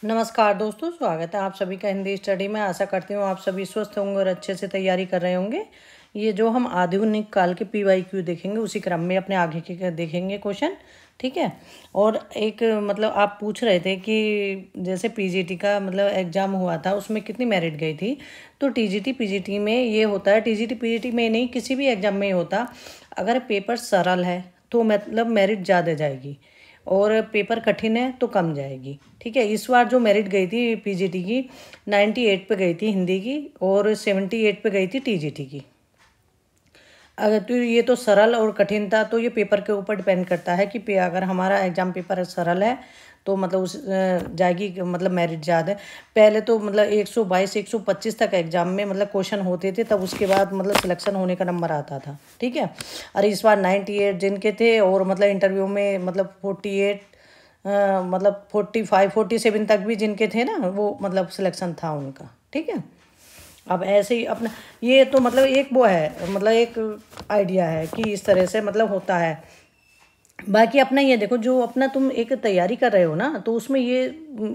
नमस्कार दोस्तों, स्वागत है आप सभी का हिंदी स्टडी में। आशा करती हूँ आप सभी स्वस्थ होंगे और अच्छे से तैयारी कर रहे होंगे। ये जो हम आधुनिक काल के PYQ देखेंगे उसी क्रम में अपने आगे के देखेंगे क्वेश्चन। ठीक है। और एक मतलब आप पूछ रहे थे कि जैसे PGT का मतलब एग्ज़ाम हुआ था उसमें कितनी मेरिट गई थी। तो TGT PGT में ये होता है, TGT PGT में नहीं, किसी भी एग्ज़ाम में होता, अगर पेपर सरल है तो मतलब मेरिट ज़्यादा जाएगी और पेपर कठिन है तो कम जाएगी। ठीक है। इस बार जो मेरिट गई थी PGT की 98 पे गई थी हिंदी की और 78 पे गई थी TGT की। अगर तो ये तो सरल और कठिन था, तो ये पेपर के ऊपर डिपेंड करता है कि अगर हमारा एग्ज़ाम पेपर सरल है तो मतलब उस जाएगी मतलब मेरिट ज़्यादा है। पहले तो मतलब 122 125 तक एग्ज़ाम में मतलब क्वेश्चन होते थे, तब उसके बाद मतलब सिलेक्शन होने का नंबर आता था। ठीक है। और इस बार 98 जिनके थे और मतलब इंटरव्यू में मतलब 48 मतलब 45 47 तक भी जिनके थे ना, वो मतलब सिलेक्शन था उनका। ठीक है। अब ऐसे ही अपना ये तो मतलब एक वो है, मतलब एक आइडिया है कि इस तरह से मतलब होता है। बाकी अपना ये देखो, जो अपना तुम एक तैयारी कर रहे हो ना, तो उसमें ये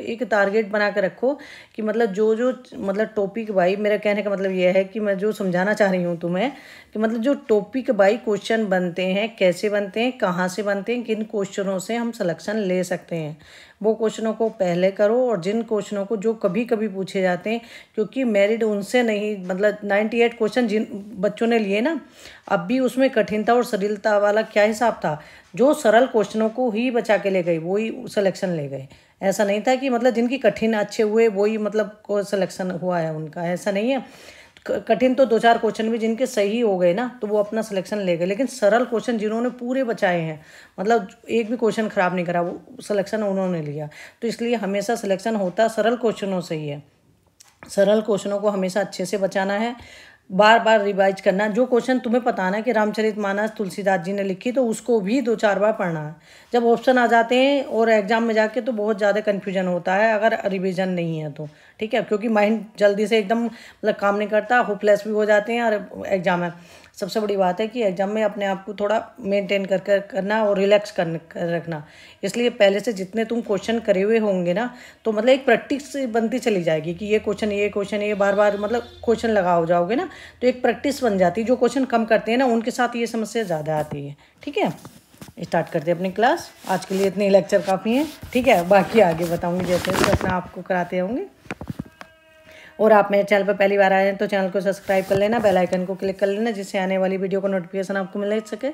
एक टारगेट बना के रखो कि मतलब जो जो मतलब टॉपिक भाई, मेरा कहने का मतलब ये है कि मैं जो समझाना चाह रही हूँ तुम्हें कि मतलब जो टॉपिक भाई क्वेश्चन बनते हैं, कैसे बनते हैं, कहाँ से बनते हैं, किन क्वेश्चनों से हम सिलेक्शन ले सकते हैं, वो क्वेश्चनों को पहले करो। और जिन क्वेश्चनों को जो कभी कभी पूछे जाते हैं, क्योंकि मेरिट उनसे नहीं, मतलब 98 क्वेश्चन जिन बच्चों ने लिए ना, अब भी उसमें कठिनता और सरलता वाला क्या हिसाब था, जो सरल क्वेश्चनों को ही बचा के ले गए वही सिलेक्शन ले गए। ऐसा नहीं था कि मतलब जिनकी कठिन अच्छे हुए वही मतलब को सिलेक्शन हुआ है उनका, ऐसा नहीं है। कठिन तो 2-4 क्वेश्चन भी जिनके सही हो गए ना, तो वो अपना सिलेक्शन ले गए, लेकिन सरल क्वेश्चन जिन्होंने पूरे बचाए हैं, मतलब एक भी क्वेश्चन खराब नहीं करा, वो सिलेक्शन उन्होंने लिया। तो इसलिए हमेशा सिलेक्शन होता सरल क्वेश्चनों से ही है। सरल क्वेश्चनों को हमेशा अच्छे से बचाना है, बार बार रिवाइज करना। जो क्वेश्चन तुम्हें पता ना कि रामचरितमानस तुलसीदास जी ने लिखी, तो उसको भी 2-4 बार पढ़ना है। जब ऑप्शन आ जाते हैं और एग्जाम में जाके तो बहुत ज़्यादा कन्फ्यूजन होता है अगर रिवीजन नहीं है तो। ठीक है। क्योंकि माइंड जल्दी से एकदम मतलब काम नहीं करता, होपलेस भी हो जाते हैं। और एग्जाम है, सबसे बड़ी बात है कि एग्जाम में अपने आप को थोड़ा मेंटेन कर करना और रिलैक्स कर रखना। इसलिए पहले से जितने तुम क्वेश्चन करे हुए होंगे ना, तो मतलब एक प्रैक्टिस बनती चली जाएगी कि ये क्वेश्चन ये बार बार मतलब क्वेश्चन लगाओ जाओगे ना, तो एक प्रैक्टिस बन जाती है। जो क्वेश्चन कम करते हैं ना, उनके साथ ये समस्या ज़्यादा आती है। ठीक है। स्टार्ट करते हैं अपनी क्लास। आज के लिए इतने लेक्चर काफ़ी हैं। ठीक है। बाकी आगे बताऊँगी जैसे जैसे अपना आपको कराते होंगे। और आप मेरे चैनल पर पहली बार आए हैं तो चैनल को सब्सक्राइब कर लेना, बेल आइकन को क्लिक कर लेना, जिससे आने वाली वीडियो का नोटिफिकेशन आपको मिल सके।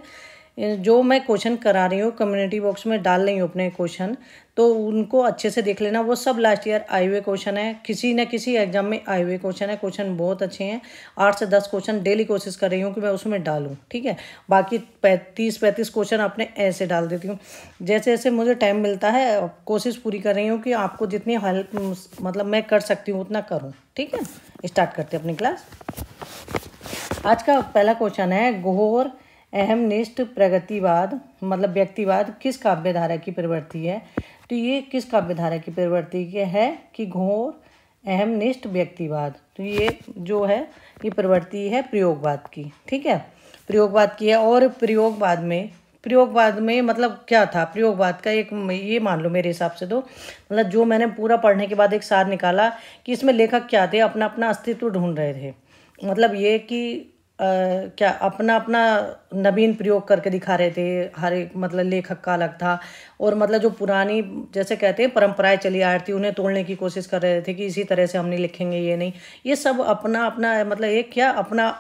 जो मैं क्वेश्चन करा रही हूँ कम्युनिटी बॉक्स में डाल रही हूँ अपने क्वेश्चन, तो उनको अच्छे से देख लेना। वो सब लास्ट ईयर आए हुए क्वेश्चन है, किसी न किसी एग्जाम में आए हुए क्वेश्चन है। क्वेश्चन बहुत अच्छे हैं। 8 से 10 क्वेश्चन डेली कोशिश कर रही हूँ कि मैं उसमें डालूँ। ठीक है। बाकी 30-35 क्वेश्चन अपने ऐसे डाल देती हूँ। जैसे जैसे मुझे टाइम मिलता है, कोशिश पूरी कर रही हूँ कि आपको जितनी हेल्प मतलब मैं कर सकती हूँ उतना करूँ। ठीक है। स्टार्ट करते हैं अपनी क्लास। आज का पहला क्वेश्चन है, घोर अहमनिष्ठ प्रगतिवाद मतलब व्यक्तिवाद किस काव्य धारा की प्रवृत्ति है। तो ये किस काव्य धारा की प्रवृत्ति के है कि घोर अहमनिष्ठ व्यक्तिवाद, तो ये जो है ये प्रवृत्ति है प्रयोगवाद की। ठीक है। प्रयोगवाद की है। और प्रयोगवाद में मतलब क्या था, प्रयोगवाद का एक ये मान लो मेरे हिसाब से तो मतलब जो मैंने पूरा पढ़ने के बाद एक सार निकाला कि इसमें लेखक क्या थे, अपना अपना अस्तित्व ढूंढ रहे थे। मतलब ये कि क्या अपना अपना नवीन प्रयोग करके दिखा रहे थे। हर एक मतलब लेखक का अलग था। और मतलब जो पुरानी जैसे कहते हैं परंपराएं चली आ रही थी, उन्हें तोड़ने की कोशिश कर रहे थे कि इसी तरह से हम नहीं लिखेंगे, ये नहीं। ये सब अपना अपना मतलब एक क्या अपना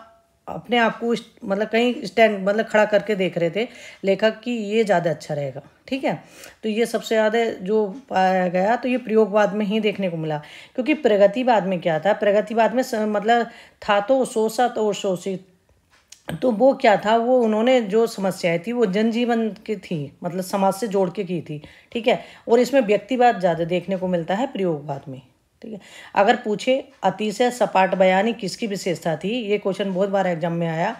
अपने आप को मतलब कहीं स्टैंड मतलब खड़ा करके देख रहे थे लेखक कि ये ज़्यादा अच्छा रहेगा। ठीक है। तो ये सबसे ज़्यादा जो पाया गया तो ये प्रयोगवाद में ही देखने को मिला। क्योंकि प्रगतिवाद में क्या था, प्रगतिवाद में मतलब था तो शोषित और शोषित। तो वो क्या था, वो उन्होंने जो समस्याएं थी वो जनजीवन की थी, मतलब समाज से जोड़ के की थी। ठीक है। और इसमें व्यक्तिवाद ज़्यादा देखने को मिलता है प्रयोगवाद में। ठीक है। अगर पूछे अतिशय सपाट बयानी किसकी विशेषता थी, ये क्वेश्चन बहुत बार एग्जाम में आया,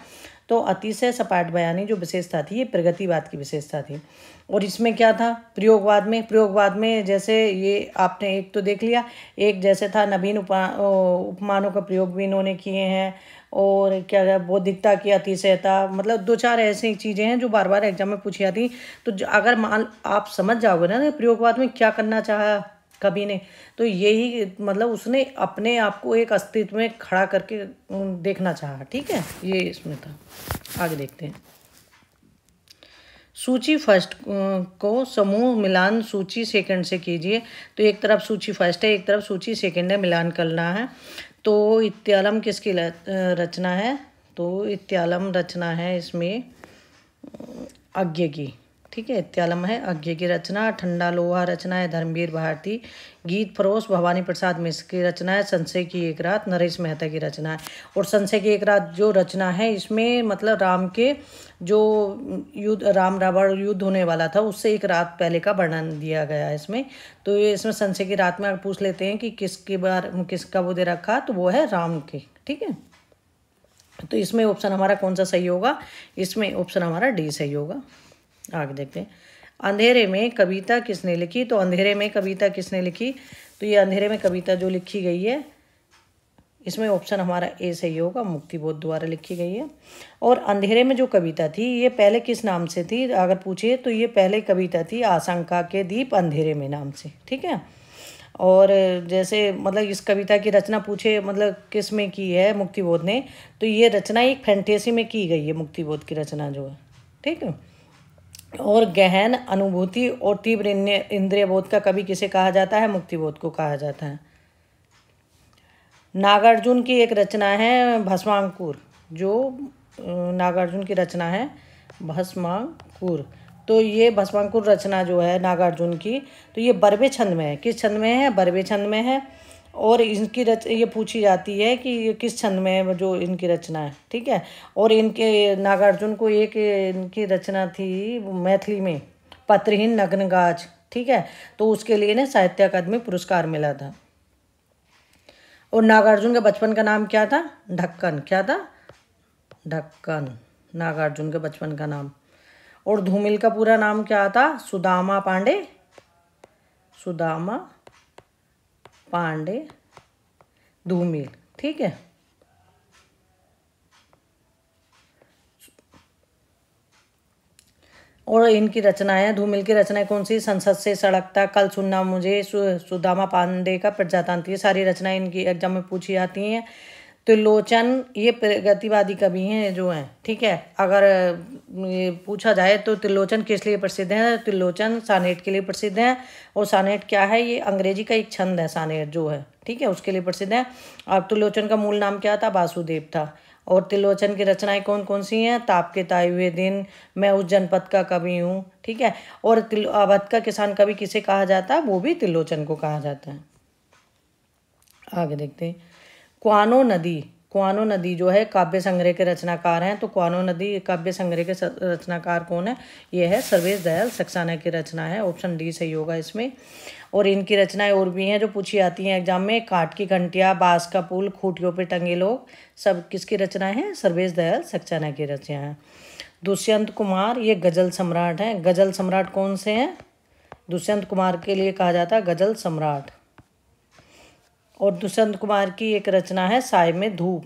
तो अतिशय सपाट बयानी जो विशेषता थी ये प्रगतिवाद की विशेषता थी। और इसमें क्या था प्रयोगवाद में जैसे ये आपने एक तो देख लिया, एक जैसे था नवीन उपमानों का प्रयोग भी इन्होंने किए हैं। और क्या है, बौद्धिकता की अतिशयता, मतलब 2-4 ऐसी चीज़ें हैं जो बार बार एग्जाम में पूछी जाती। तो अगर मान आप समझ जाओगे ना प्रयोगवाद में क्या करना चाहा कभी नहीं। तो यही मतलब उसने अपने आप को एक अस्तित्व में खड़ा करके देखना चाहा, ठीक है, ये इसमें था। आगे देखते हैं। सूची फर्स्ट को समूह मिलान सूची सेकंड से कीजिए। तो एक तरफ सूची फर्स्ट है, एक तरफ सूची सेकंड है, मिलान करना है। तो इत्यालम किसकी रचना है? तो इत्यालम रचना है इसमें अज्ञे की, ठीक है, इत्यालम है अज्ञे की रचना। ठंडा लोहा रचना है धर्मवीर भारती। गीत फरोश भवानी प्रसाद मिश्र की रचना है। संशय की एक रात नरेश मेहता की रचना है। और संशय की एक रात जो रचना है इसमें मतलब राम के जो युद्ध, राम रावण युद्ध होने वाला था उससे एक रात पहले का वर्णन दिया गया है इसमें। तो ये इसमें संशय की रात में पूछ लेते हैं कि किसका वो दे रखा, तो वो है राम के, ठीक है। तो इसमें ऑप्शन हमारा कौन सा सही होगा? इसमें ऑप्शन हमारा डी सही होगा। आगे देखते हैं। अंधेरे में कविता किसने लिखी? तो अंधेरे में कविता किसने लिखी? तो ये अंधेरे में कविता जो लिखी गई है इसमें ऑप्शन हमारा ए सही होगा, मुक्तिबोध द्वारा लिखी गई है। और अंधेरे में जो कविता थी ये पहले किस नाम से थी अगर पूछिए तो ये पहले कविता थी आशंका के दीप अंधेरे में नाम से, ठीक है। और जैसे मतलब इस कविता की रचना पूछे मतलब किस में की है मुक्तिबोध ने, तो ये रचना एक फैंटेसी में की गई है मुक्तिबोध की रचना जो है, ठीक है। और गहन अनुभूति और तीव्र इंद्रिय बोध का कवि किसे कहा जाता है? मुक्तिबोध को कहा जाता है। नागार्जुन की एक रचना है भस्मांकुर, जो नागार्जुन की रचना है भस्मांकुर। तो ये भस्मांकुर रचना जो है नागार्जुन की, तो ये बरवे छंद में है। किस छंद में है? बरवे छंद में है। और इनकी ये पूछी जाती है कि ये किस छंद में है जो इनकी रचना है, ठीक है। और इनके नागार्जुन को एक इनकी रचना थी मैथिली में पत्रहीन नग्न गाछ, ठीक है। तो उसके लिए ने साहित्य अकादमी पुरस्कार मिला था। और नागार्जुन का बचपन का नाम क्या था? ढक्कन। क्या था? ढक्कन, नागार्जुन के बचपन का नाम। और धूमिल का पूरा नाम क्या था? सुदामा पांडे, सुदामा पांडे धूमिल, ठीक है। और इनकी रचनाएं, धूमिल की रचनाएं कौन सी? संसद से सड़क तक, कल सुनना मुझे, सुदामा पांडे का प्रजातंत्र, ये सारी रचनाएं इनकी एग्जाम में पूछी जाती हैं। त्रिलोचन ये प्रगतिवादी कवि हैं जो हैं, ठीक है। अगर ये पूछा जाए तो त्रिलोचन किस लिए प्रसिद्ध है? त्रिलोचन सानेट के लिए प्रसिद्ध है। और सानेट क्या है? ये अंग्रेजी का एक छंद है सानेट जो है, ठीक है, उसके लिए प्रसिद्ध है। अब त्रिलोचन का मूल नाम क्या था? वासुदेव था। और त्रिलोचन की रचनाएं कौन कौन सी हैं? ताप के ताए हुए दिन, मैं उस जनपद का कवि हूँ, ठीक है। और अवध का किसान कवि किसे कहा जाता है? वो भी त्रिलोचन को कहा जाता है। आगे देखते हैं। क्वानो नदी, क्वानो नदी जो है काव्य संग्रह के रचनाकार हैं। तो क्वानो नदी काव्य संग्रह के रचनाकार कौन है? ये है सर्वेश दयाल सक्सेना की रचना है। ऑप्शन डी सही होगा इसमें। और इनकी रचनाएं और भी हैं जो पूछी जाती हैं एग्जाम में। काठ की घंटियाँ, बांस का पुल, खूंटियों पे टंगे लोग, सब किसकी रचनाएं हैं? सर्वेश दयाल सक्सेना की रचना है। दुष्यंत कुमार ये गजल सम्राट हैं। गजल सम्राट कौन से हैं? दुष्यंत कुमार के लिए कहा जाता है गजल सम्राट। और दुष्यंत कुमार की एक रचना है साय में धूप।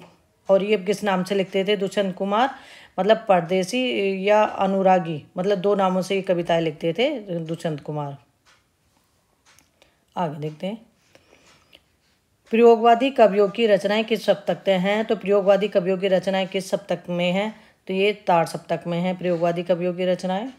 और ये किस नाम से लिखते थे दुष्यंत कुमार? मतलब परदेसी या अनुरागी, मतलब दो नामों से ये कविताएं लिखते थे दुष्यंत कुमार। आगे देखते हैं। प्रयोगवादी कवियों की रचनाएं किस सप्तक में हैं? तो प्रयोगवादी कवियों की रचनाएं किस सप्तक में हैं? तो ये ताड़ सप्तक में है प्रयोगवादी कवियों की रचनाएं।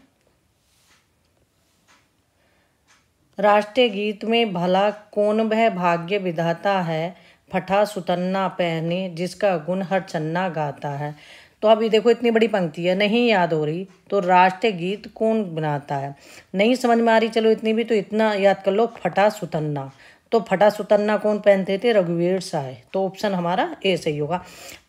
राष्ट्रीय गीत में भला कौन वह भाग्य विधाता है, फटा सुतन्ना पहने जिसका गुण हर चन्ना गाता है। तो अभी देखो इतनी बड़ी पंक्ति है, नहीं याद हो रही, तो राष्ट्रीय गीत कौन बनाता है? नहीं समझ में आ रही, चलो इतनी भी तो इतना याद कर लो, फटा सुतन्ना। तो फटा सुतन्ना कौन पहनते थे? रघुवीर साय। तो ऑप्शन हमारा ए सही होगा।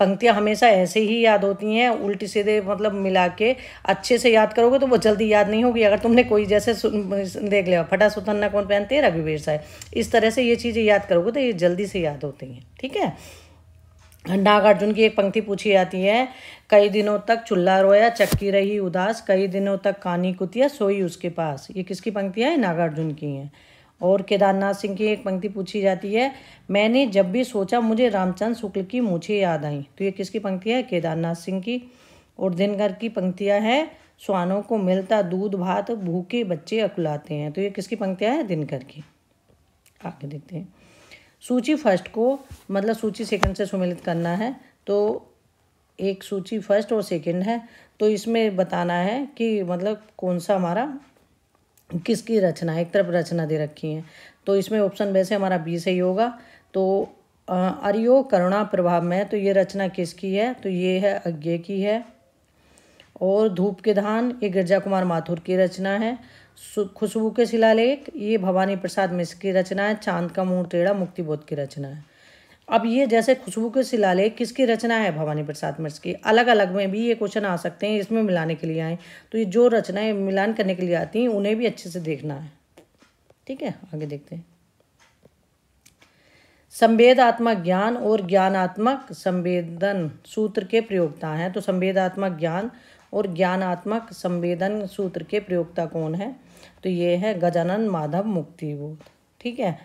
पंक्तियां हमेशा ऐसे ही याद होती हैं, उल्टी सीधे मतलब मिला के अच्छे से याद करोगे तो वो जल्दी याद नहीं होगी। अगर तुमने कोई जैसे देख लिया फटा सुतन्ना कौन पहनते हैं? रघुवीर साय, इस तरह से ये चीज़ें याद करोगे तो ये जल्दी से याद होती हैं, ठीक है। नागार्जुन की एक पंक्ति पूछी जाती है, कई दिनों तक चुल्ला रोया चक्की रही उदास, कई दिनों तक कानी कुतिया सोई उसके पास। ये किसकी पंक्तियाँ हैं? नागार्जुन की हैं। और केदारनाथ सिंह की एक पंक्ति पूछी जाती है, मैंने जब भी सोचा मुझे रामचंद्र शुक्ल की मूछें याद आई। तो ये किसकी पंक्ति है? केदारनाथ सिंह की। और दिनकर की पंक्तियाँ हैं, स्वानों को मिलता दूध भात भूखे बच्चे अकुलाते हैं। तो ये किसकी पंक्तियाँ हैं? दिनकर की। आगे देखते हैं। सूची फर्स्ट को मतलब सूची सेकंड से सुमेलित करना है, तो एक सूची फर्स्ट और सेकंड है, तो इसमें बताना है कि मतलब कौन सा हमारा किसकी रचना है। एक तरफ रचना दे रखी है, तो इसमें ऑप्शन वैसे हमारा बी सही होगा। तो अरियो करुणा प्रभाव में, तो ये रचना किसकी है, तो ये है अज्ञे की है। और धूप के धान ये गिरजा कुमार माथुर की रचना है। खुशबू के शिलालेख ये भवानी प्रसाद मिश्र की रचना है। चांद का मुंह टेढ़ा मुक्तिबोध की रचना है। अब ये जैसे खुशबू के शिलालेख किसकी रचना है, भवानी प्रसाद मिश्र की। अलग अलग में भी ये क्वेश्चन आ सकते हैं, इसमें मिलाने के लिए आए, तो ये जो रचनाएं मिलान करने के लिए आती हैं उन्हें भी अच्छे से देखना है। ठीक है, आगे देखते हैं। संवेदात्मक ज्ञान और ज्ञानात्मक संवेदन सूत्र के प्रयोक्ता हैं। तो संवेदात्मक ज्ञान और ज्ञानात्मक संवेदन सूत्र के प्रयोक्ता कौन है, तो ये है गजानन माधव मुक्तिबोध। ठीक है,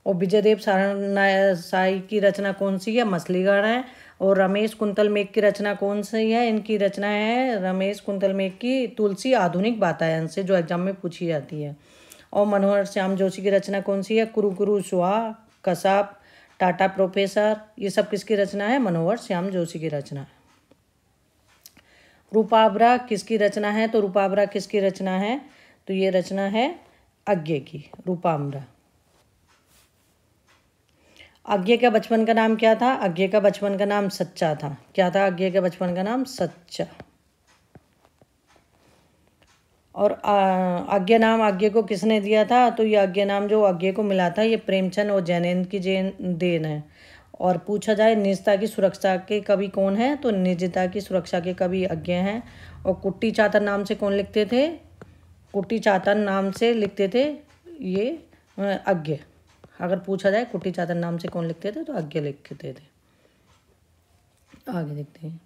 और विजयदेव साई की रचना कौन सी है, मछलीगढ़ है। और रमेश कुंतल मेघ की रचना कौन सी है, इनकी रचना है रमेश कुंतल मेघ की तुलसी आधुनिक वातायन से, जो एग्जाम में पूछी जाती है। और मनोहर श्याम जोशी की रचना कौन सी है, कुरु कुरु सुहा, कसाब, टाटा प्रोफेसर, ये सब किसकी रचना है, मनोहर श्याम जोशी की रचना है। रूपावरा किसकी रचना है, तो रूपावरा किसकी रचना है, तो ये रचना है अज्ञे की, रूपावरा। अज्ञे का बचपन का नाम क्या था, अज्ञे का बचपन का नाम सच्चा था। क्या था अज्ञे के बचपन का नाम, सच्चा। और अज्ञे नाम अज्ञे को किसने दिया था, तो ये अज्ञे नाम जो अज्ञे को मिला था ये प्रेमचंद और जैनेन्द्र की देन है। और पूछा जाए निजता की सुरक्षा के कवि कौन है, तो निजता की सुरक्षा के कवि अज्ञे हैं। और कुट्टी चातन नाम से कौन लिखते थे, कुट्टी चातन नाम से लिखते थे ये अज्ञे। अगर पूछा जाए कुट्टी चातन नाम से कौन लिखते थे, तो अज्ञे लिखते थे। आगे देखते हैं।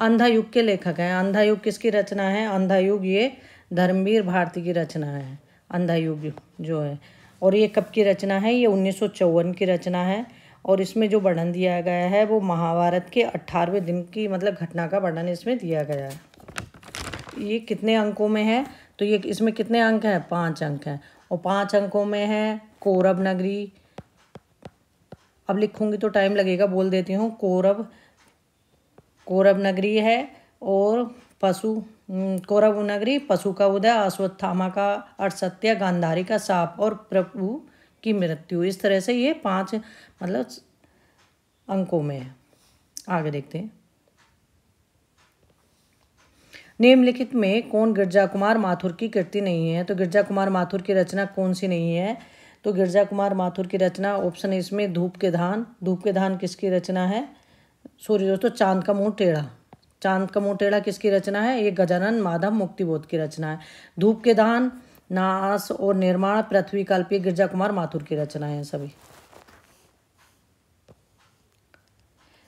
अंधा युग के लेखक हैं। अंधा युग किसकी रचना है, अंधा युग ये धर्मवीर भारती की रचना है, अंधा युग जो है। और ये कब की रचना है, ये 1954 की रचना है। और इसमें जो वर्णन दिया गया है वो महाभारत के 18वें दिन की मतलब घटना का वर्णन इसमें दिया गया है। ये कितने अंकों में है, तो ये इसमें कितने अंक हैं, 5 अंक हैं। और 5 अंकों में है कौरव नगरी, अब लिखूंगी तो टाइम लगेगा, बोल देती हूँ। कौरव नगरी है, और कौरव नगरी, पशु का उदय, अश्वत्थामा का अठसत्य, गांधारी का साप और प्रभु की मृत्यु। इस तरह से ये 5 मतलब अंकों में है। आगे देखते हैं। निम्नलिखित में कौन गिरजा कुमार माथुर की कृति नहीं है, तो गिरजा कुमार माथुर की रचना कौन सी नहीं है, तो गिरजा कुमार माथुर की रचना ऑप्शन इसमें धूप के धान। धूप के धान किसकी रचना है, सॉरी दोस्तों, चांद का मुंह टेढ़ा। चांद का मुंह टेढ़ा किसकी रचना है, ये गजानन माधव मुक्तिबोध की रचना है। धूप के धान, नाश और निर्माण, पृथ्वी कल्पीय गिरजा कुमार माथुर की रचना है सभी।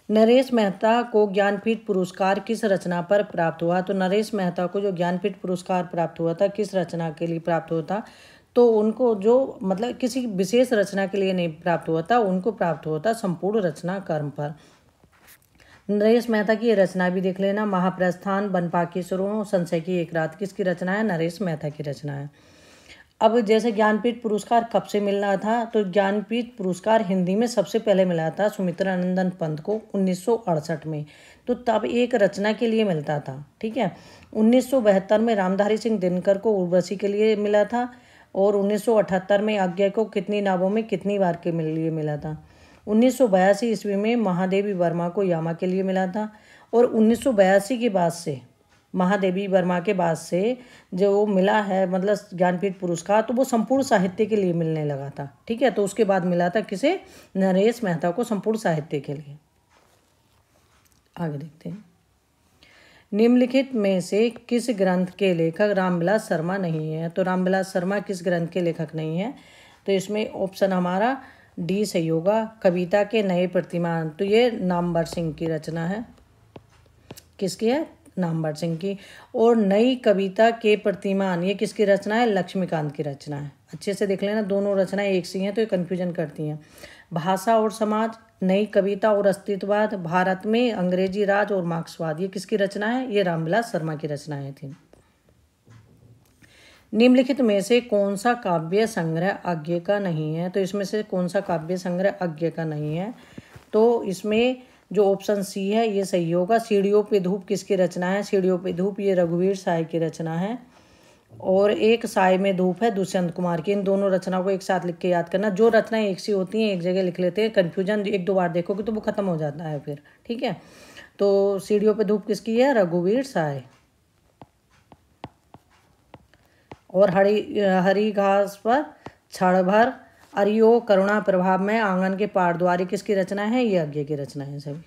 नरेश मेहता को ज्ञानपीठ पुरस्कार किस रचना पर प्राप्त हुआ, तो नरेश मेहता को जो ज्ञानपीठ पुरस्कार प्राप्त हुआ था किस रचना के लिए प्राप्त हुआ था, तो उनको जो मतलब किसी विशेष रचना के लिए नहीं प्राप्त हुआ था, उनको प्राप्त हुआ था संपूर्ण रचना कर्म पर। नरेश मेहता की ये रचना भी देख लेना, महाप्रस्थान, बनपाकी सुरों, संशय की एक रात किसकी रचना है, नरेश मेहता की रचना है। अब जैसे ज्ञानपीठ पुरस्कार कब से मिलना था, तो ज्ञानपीठ पुरस्कार हिंदी में सबसे पहले मिला था सुमित्रानंदन पंत को 1968 में, तो तब एक रचना के लिए मिलता था। ठीक है, 1972 में रामधारी सिंह दिनकर को उर्वशी के लिए मिला था। और 1978 में अज्ञे को कितनी नावों में कितनी बार के लिए मिला था। 1982 ईस्वी में महादेवी वर्मा को यामा के लिए मिला था। और 1982 के बाद से महादेवी वर्मा के बाद से जो मिला है मतलब ज्ञानपीठ पुरस्कार, तो वो संपूर्ण साहित्य के लिए मिलने लगा था। ठीक है, तो उसके बाद मिला था किसे, नरेश मेहता को संपूर्ण साहित्य के लिए। आगे देखते हैं। निम्नलिखित में से किस ग्रंथ के लेखक रामविलास शर्मा नहीं है, तो रामविलास शर्मा किस ग्रंथ के लेखक नहीं है, तो इसमें ऑप्शन हमारा डी सही होगा, कविता के नए प्रतिमान। तो ये नामवर सिंह की रचना है, किसकी है, नामवर सिंह की। और नई कविता के प्रतिमान ये किसकी रचना है, लक्ष्मीकांत की रचना है। अच्छे से देख लेना, दोनों रचनाएं एक सी हैं तो ये कन्फ्यूजन करती हैं। भाषा और समाज, नई कविता और अस्तित्ववाद, भारत में अंग्रेजी राज और मार्क्सवाद, ये किसकी रचना है, ये रामविलास शर्मा की रचनाएं थी। निम्नलिखित में से कौन सा काव्य संग्रह अज्ञे का नहीं है? तो इसमें से कौन सा काव्य संग्रह अज्ञे का नहीं है? तो इसमें जो ऑप्शन सी है ये सही होगा। सीढ़ियों पे धूप किसकी रचना है? सीढ़ियों पे धूप ये रघुवीर साय की रचना है। और एक साय में धूप है दुष्यंत कुमार की। इन दोनों रचनाओं को एक साथ लिख के याद करना। जो रचनाएं एक सी होती हैं एक जगह लिख लेते हैं, कन्फ्यूजन एक दो बार देखोगे तो वो खत्म हो जाता है फिर, ठीक है। तो सीढ़ियों पे धूप किसकी है? रघुवीर साय। और हरी घास पर क्षण भर अरियो करुणा प्रभाव में आंगन के पारद्वारी किसकी रचना है? ये अज्ञे की रचना है सभी।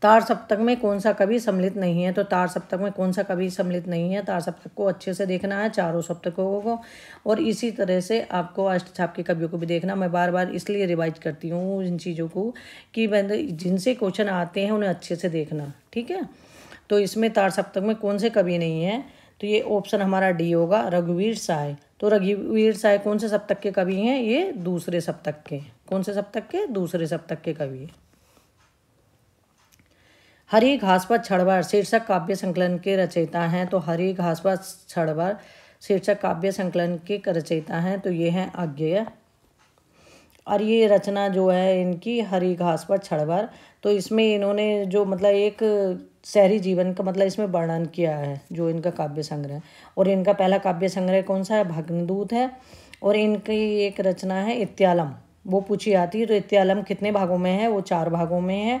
तार सप्तक में कौन सा कवि सम्मिलित नहीं है? तो तार सप्तक में कौन सा कवि सम्मिलित नहीं है? तार सप्तक को अच्छे से देखना है, चारों सप्तकों को। और इसी तरह से आपको अष्टछाप के कवियों को भी देखना। मैं बार बार इसलिए रिवाइज करती हूँ इन चीज़ों को कि जिनसे क्वेश्चन आते हैं उन्हें अच्छे से देखना, ठीक है। तो इसमें तार सप्तक में कौन से कवि नहीं है? तो ये ऑप्शन हमारा डी होगा, रघुवीर साय। तो रघुवीर साय कौन से सप्तक के कवि हैं? ये दूसरे सप्तक के। कौन से सप्तक के? दूसरे सप्तक के कवि हैं। हरी घास पर क्षण भर शीर्षक काव्य संकलन के रचयिता हैं। तो हरी घास पर क्षण भर शीर्षक काव्य संकलन के रचयिता हैं तो ये हैं अज्ञेय। और ये रचना जो है इनकी हरी घास पर क्षण भर, तो इसमें इन्होंने जो मतलब एक शहरी जीवन का मतलब इसमें वर्णन किया है जो इनका काव्य संग्रह। और इनका पहला काव्य संग्रह कौन सा है? भग्नदूत है। और इनकी एक रचना है इत्यालम, वो पूछी आती है। तो इत्यालम कितने भागों में है? वो 4 भागों में है।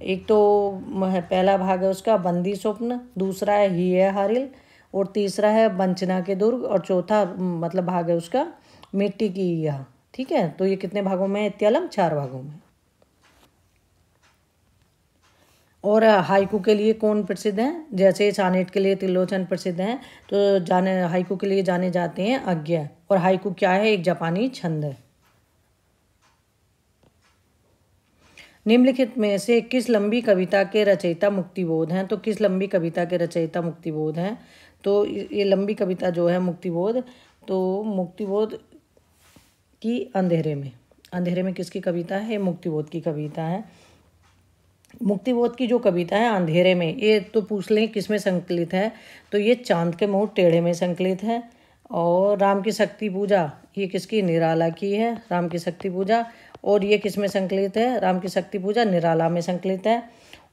एक तो पहला भाग है उसका बंदी स्वप्न, दूसरा है ही है हारिल, और तीसरा है वंचना के दुर्ग, और चौथा मतलब भाग है उसका मिट्टी की यह, ठीक है। तो ये कितने भागों में है इत्यालम? 4 भागों में। और हाइकू के लिए कौन प्रसिद्ध हैं? जैसे सानेट के लिए त्रिलोचन प्रसिद्ध हैं, तो हाइकू के लिए जाने जाते हैं अज्ञे। और हाइकू क्या है? एक जापानी छंद है। निम्नलिखित में से किस लंबी कविता के रचयिता मुक्तिबोध हैं? तो किस लंबी कविता के रचयिता मुक्तिबोध हैं? तो ये लंबी कविता जो है मुक्तिबोध, तो मुक्तिबोध की अंधेरे में किसकी कविता है? मुक्तिबोध की कविता है। मुक्तिबोध की जो कविता है अंधेरे में, ये तो पूछ लें किस में संकलित है? तो ये चांद के मुंह टेढ़े में संकलित है। और राम की शक्ति पूजा ये किसकी? निराला की है, राम की शक्ति पूजा। और ये किस में संकलित है? राम की शक्ति पूजा निराला में संकलित है।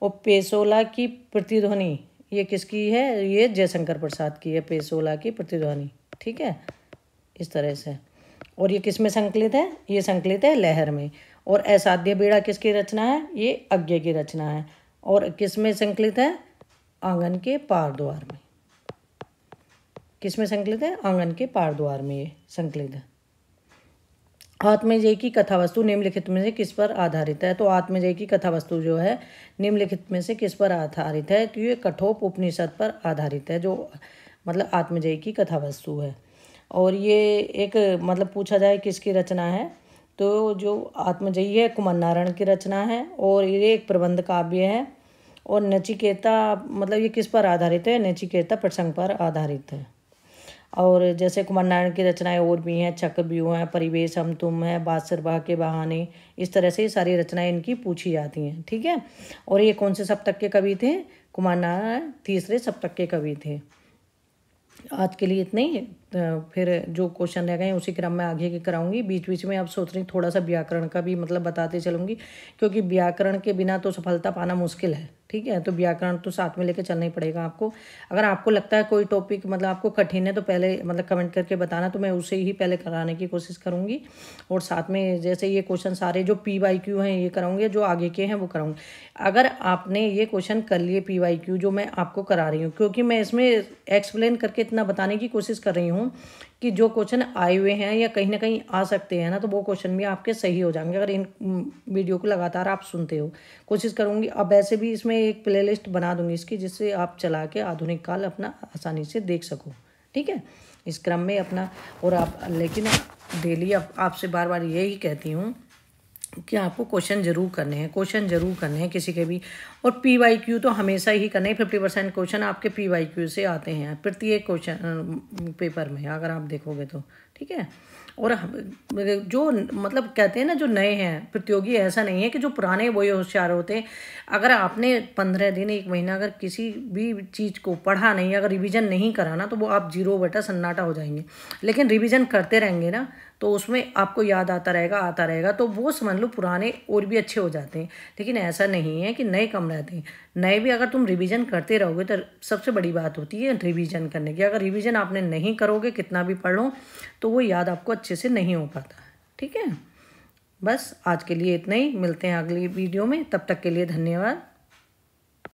और पेसोला की प्रतिध्वनि ये किसकी है? ये जयशंकर प्रसाद की है, पेसोला की प्रतिध्वनि, ठीक है, इस तरह से। और ये किस में संकलित है? ये संकलित है लहर में। और असाध्य बेड़ा किसकी रचना है? ये अज्ञे की रचना है। और किस में संकलित है? आंगन के पार द्वार में। किस में संकलित है? आंगन के पार द्वार में ये संकलित है। आत्मजय की कथा वस्तु निम्नलिखित में से किस पर आधारित है? तो आत्मजय की कथा वस्तु जो है निम्नलिखित में से किस पर आधारित है? तो ये कठोप उपनिषद पर आधारित है, जो मतलब आत्मजय की कथा वस्तु है। और ये एक मतलब पूछा जाए किसकी रचना है, तो जो आत्मजयी है कुमार नारायण की रचना है। और ये एक प्रबंध काव्य है। और नचिकेता मतलब ये किस पर आधारित है? नचिकेता प्रसंग पर आधारित है। और जैसे कुमार नारायण की रचनाएं और भी हैं, चक्रव्यूह है, परिवेश हम तुम है, बादशाह के बहाने, इस तरह से सारी रचनाएं इनकी पूछी जाती हैं, ठीक है। और ये कौन से सप्तक के कवि थे? कुमार नारायण तीसरे सप्तक के कवि थे। आज के लिए इतना ही। फिर जो क्वेश्चन रह गए उसी क्रम में आगे के कराऊंगी। बीच बीच में अब सोच रही थोड़ा सा व्याकरण का भी मतलब बताते चलूँगी, क्योंकि व्याकरण के बिना तो सफलता पाना मुश्किल है, ठीक है। तो व्याकरण तो साथ में लेके चलना ही पड़ेगा आपको। अगर आपको लगता है कोई टॉपिक मतलब आपको कठिन है तो पहले मतलब कमेंट करके बताना, तो मैं उसे ही पहले कराने की कोशिश करूँगी। और साथ में जैसे ये क्वेश्चन सारे जो PYQ हैं ये कराऊंगे, जो आगे के हैं वो कराऊंगी। अगर आपने ये क्वेश्चन कर लिए PYQ जो मैं आपको करा रही हूँ, क्योंकि मैं इसमें एक्सप्लेन करके इतना बताने की कोशिश कर रही हूँ कि जो क्वेश्चन आए हुए हैं या कहीं ना कहीं आ सकते हैं ना, तो वो क्वेश्चन भी आपके सही हो जाएंगे अगर इन वीडियो को लगातार आप सुनते हो। कोशिश करूँगी। अब वैसे भी इसमें एक प्लेलिस्ट बना दूँगी इसकी, जिससे आप चला के आधुनिक काल अपना आसानी से देख सको, ठीक है, इस क्रम में अपना। और आप लेकिन डेली आपसे बार बार यही कहती हूँ कि आपको क्वेश्चन जरूर करने हैं, क्वेश्चन जरूर करने हैं किसी के भी। और PYQ तो हमेशा ही करने हैं। 50% क्वेश्चन आपके PYQ से आते हैं प्रत्येक क्वेश्चन पेपर में, अगर आप देखोगे तो, ठीक है। और जो मतलब कहते हैं ना, जो नए हैं प्रतियोगी, ऐसा नहीं है कि जो पुराने वही होशियार होते हैं। अगर आपने 15 दिन 1 महीना अगर किसी भी चीज़ को पढ़ा नहीं, अगर रिवीजन नहीं करा ना, तो वो आप जीरो बेटा सन्नाटा हो जाएंगे। लेकिन रिवीजन करते रहेंगे ना, तो उसमें आपको याद आता रहेगा, तो वो समझ लो पुराने और भी अच्छे हो जाते हैं। लेकिन ऐसा नहीं है कि नए कम रहते हैं, नए भी अगर तुम रिवीजन करते रहोगे तो सबसे बड़ी बात होती है रिवीजन करने की। अगर रिवीजन आपने नहीं करोगे, कितना भी पढ़ लो, तो वो याद आपको अच्छे से नहीं हो पाता, ठीक है। बस आज के लिए इतना ही, मिलते हैं अगली वीडियो में, तब तक के लिए धन्यवाद।